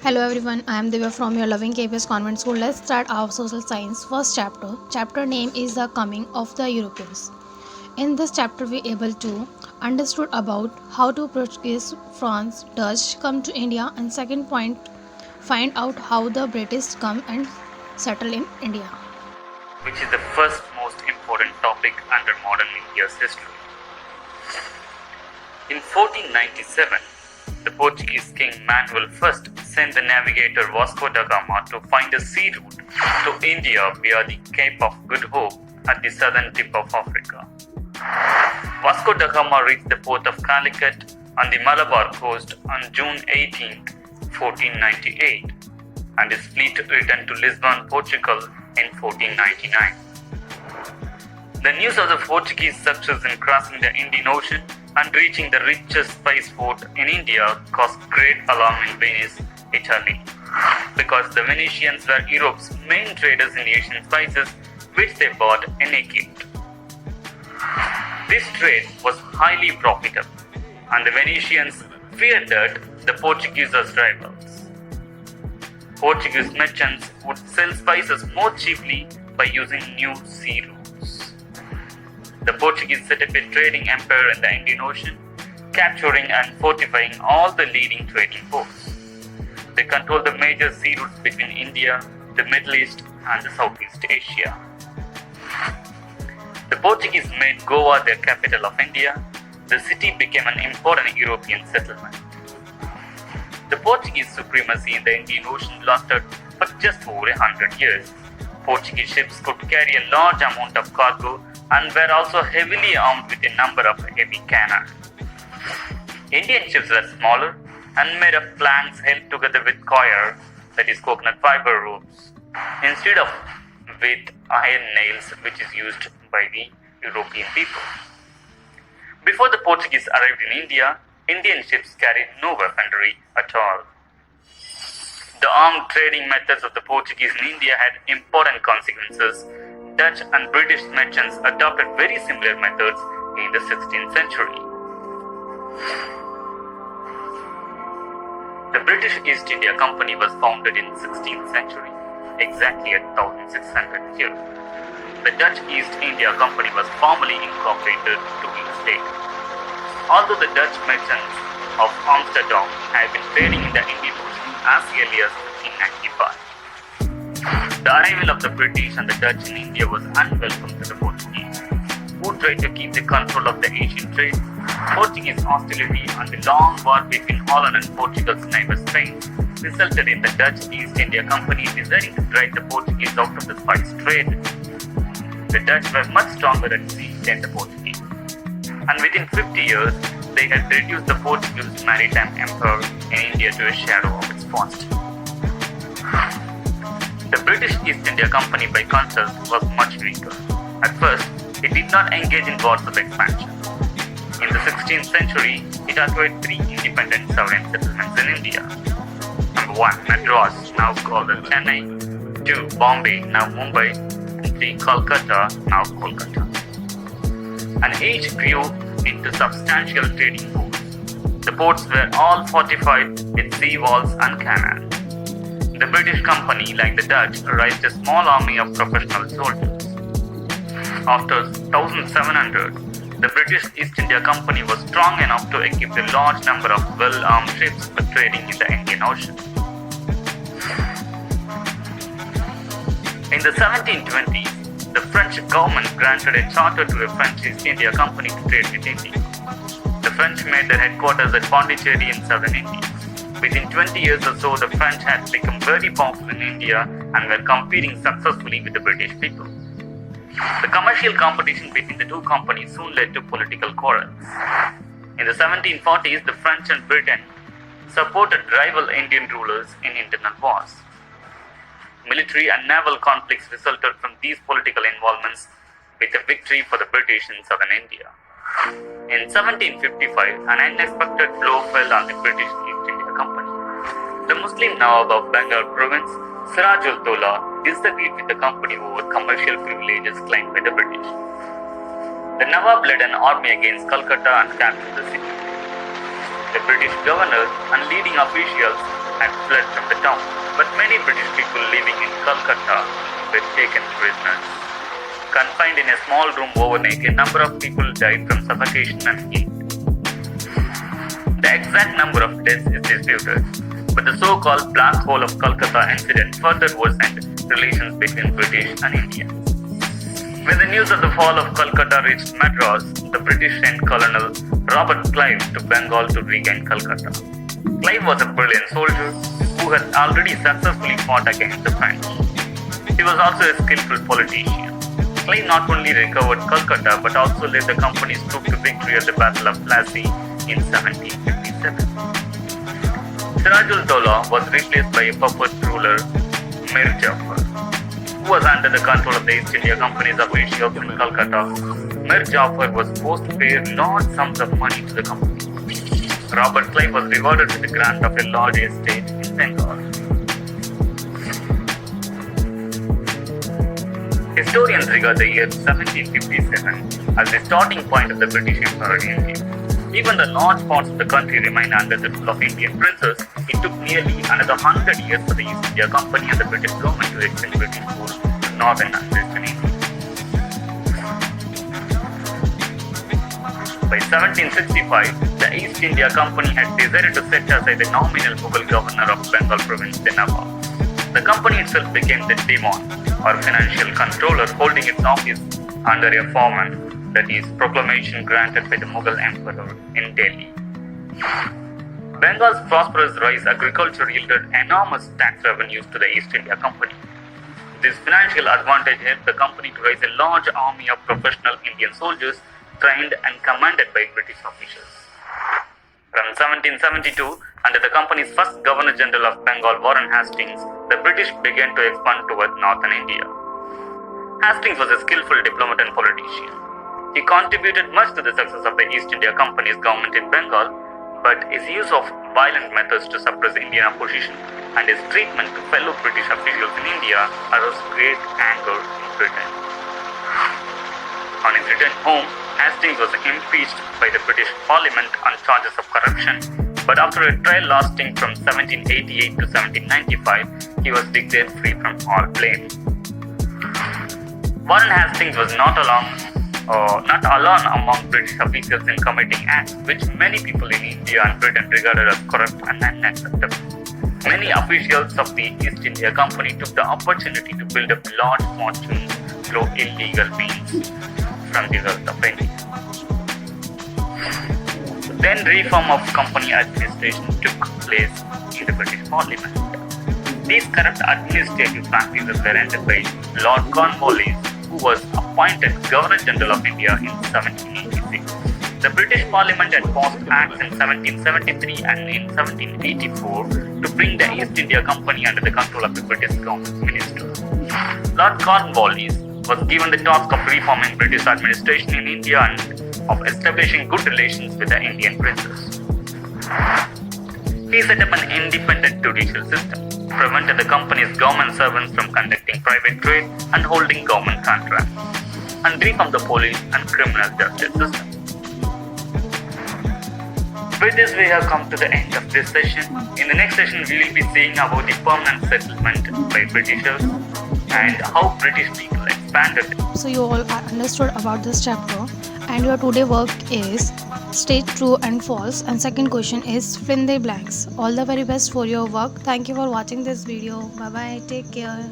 Hello everyone, I am Divya from your loving KPS CONVENT school. Let's start our social science first chapter. Chapter name is the coming of the Europeans. In this chapter we able to understood about how to Portuguese, France, Dutch come to India, and second point find out how the British come and settle in India, which is the first most important topic under modern India's history. In 1497, the Portuguese king Manuel I sent the navigator Vasco da Gama to find a sea route to India via the Cape of Good Hope at the southern tip of Africa. Vasco da Gama reached the port of Calicut on the Malabar coast on June 18, 1498, and his fleet returned to Lisbon, Portugal in 1499. The news of the Portuguese success in crossing the Indian Ocean and reaching the richest spice port in India caused great alarm in Venice, Italy, because the Venetians were Europe's main traders in Asian spices, which they bought in Egypt. This trade was highly profitable, and the Venetians feared that the Portuguese as rivals. Portuguese merchants would sell spices more cheaply by using new sea routes. The Portuguese set up a trading empire in the Indian Ocean, capturing and fortifying all the leading trading ports. They controlled the major sea routes between India, the Middle East, and the Southeast Asia. The Portuguese made Goa their capital of India. The city became an important European settlement. The Portuguese supremacy in the Indian Ocean lasted for just over 100 years. Portuguese ships could carry a large amount of cargo and were also heavily armed with a number of heavy cannon. Indian ships were smaller and made of planks held together with coir, that is coconut fiber ropes, instead of with iron nails, which is used by the European people. Before the Portuguese arrived in India, Indian ships carried no weaponry at all. The armed trading methods of the Portuguese in India had important consequences. Dutch and British merchants adopted very similar methods in the 16th century. The British East India Company was founded in 16th century, exactly at 1600 here. The Dutch East India Company was formally incorporated to each state. Although the Dutch merchants of Amsterdam had been trading in the Indian Ocean as early as 1595. The arrival of the British and the Dutch in India was unwelcome to the Portuguese, who tried to keep the control of the Asian trade. Portuguese hostility and the long war between Holland and Portugal's neighbor Spain resulted in the Dutch East India Company deciding to drive the Portuguese out of the spice trade. The Dutch were much stronger at sea than the Portuguese, and within 50 years, they had reduced the Portuguese maritime empire in India to a shadow of its past. The British East India Company, by contrast, was much weaker. At first, it did not engage in wars of expansion. In the 16th century, it acquired 3 independent sovereign settlements in India. Number 1, Madras, now called as Chennai; 2, Bombay, now Mumbai; and 3, Calcutta, now Kolkata. And each grew into substantial trading ports. The ports were all fortified with sea walls and cannon. The British Company, like the Dutch, raised a small army of professional soldiers. After 1700, the British East India Company was strong enough to equip a large number of well-armed ships for trading in the Indian Ocean. In the 1720s, the French government granted a charter to the French East India Company to trade with India. The French made their headquarters at Pondicherry in southern India. Within 20 years or so, the French had become very powerful in India and were competing successfully with the British people. The commercial competition between the two companies soon led to political quarrels. In the 1740s, the French and Britain supported rival Indian rulers in internal wars. Military and naval conflicts resulted from these political involvements, with a victory for the British in southern India. In 1755, an unexpected blow fell on the British East India Company. The Muslim Nawab of Bengal province, Siraj-ud-Dowlah, disagreed with the company over commercial privileges claimed by the British. The Nawab led an army against Calcutta and captured the city. The British governor and leading officials had fled from the town, but many British people living in Calcutta were taken prisoners. Confined in a small room overnight, a number of people died from suffocation and heat. The exact number of deaths is disputed, but the so-called Black Hole of Calcutta incident further worsened relations between British and India. When the news of the fall of Calcutta reached Madras, the British sent Colonel Robert Clive to Bengal to regain Calcutta. Clive was a brilliant soldier who had already successfully fought against the French. He was also a skillful politician. Clive not only recovered Calcutta but also led the company's troops to victory at the Battle of Plassey in 1757. Siraj-ud-Dowlah was replaced by a puppet ruler, Mir Jafar, who was under the control of the East India Company's officials in Calcutta. Mir Jafar was forced to pay large sums of money to the company. Robert Clive was rewarded with the grant of a large estate in Bengal. Historians regard the year 1757 as the starting point of the British Empire in India. Even though large parts of the country remained under the rule of Indian princes, it took nearly another 100 years for the East India Company and the British government to extend British rule to northern and western India. By 1765, the East India Company had decided to set aside the nominal Mughal governor of Bengal province, the Nawab. The company itself became the Diwan, or financial controller, holding its office under a foreman, that is, proclamation granted by the Mughal emperor in Delhi. Bengal's prosperous rise agriculture yielded enormous tax revenues to the East India Company. This financial advantage helped the company to raise a large army of professional Indian soldiers trained and commanded by British officials. From 1772, under the company's first Governor-General of Bengal, Warren Hastings, the British began to expand toward northern India. Hastings was a skillful diplomat and politician. He contributed much to the success of the East India Company's government in Bengal, but his use of violent methods to suppress Indian opposition and his treatment to fellow British officials in India aroused great anger in Britain. On his return home, Hastings was impeached by the British Parliament on charges of corruption, but after a trial lasting from 1788 to 1795, he was declared free from all blame. Warren Hastings was not alone among British officials in committing acts which many people in India and Britain regarded as corrupt and unacceptable. Many officials of the East India Company took the opportunity to build up large fortunes through illegal means from the wealth of India. Then reform of company administration took place in the British Parliament. These corrupt administrative practices were ended by Lord Cornwallis, who was appointed Governor-General of India in 1786. The British Parliament had passed acts in 1773 and in 1784 to bring the East India Company under the control of the British government ministers. Lord Cornwallis was given the task of reforming British administration in India and of establishing good relations with the Indian princes. He set up an independent judicial system, prevented the company's government servants from conducting private trade and holding government contracts, and reformed the police and criminal justice system. With this, we have come to the end of this session. In the next session, we will be seeing about the permanent settlement by Britishers and how British people expanded. So you all understood about this chapter, and your today work is state true and false, and second question is fill in the blanks. All the very best for your work. Thank you for watching this video. Bye bye, take care.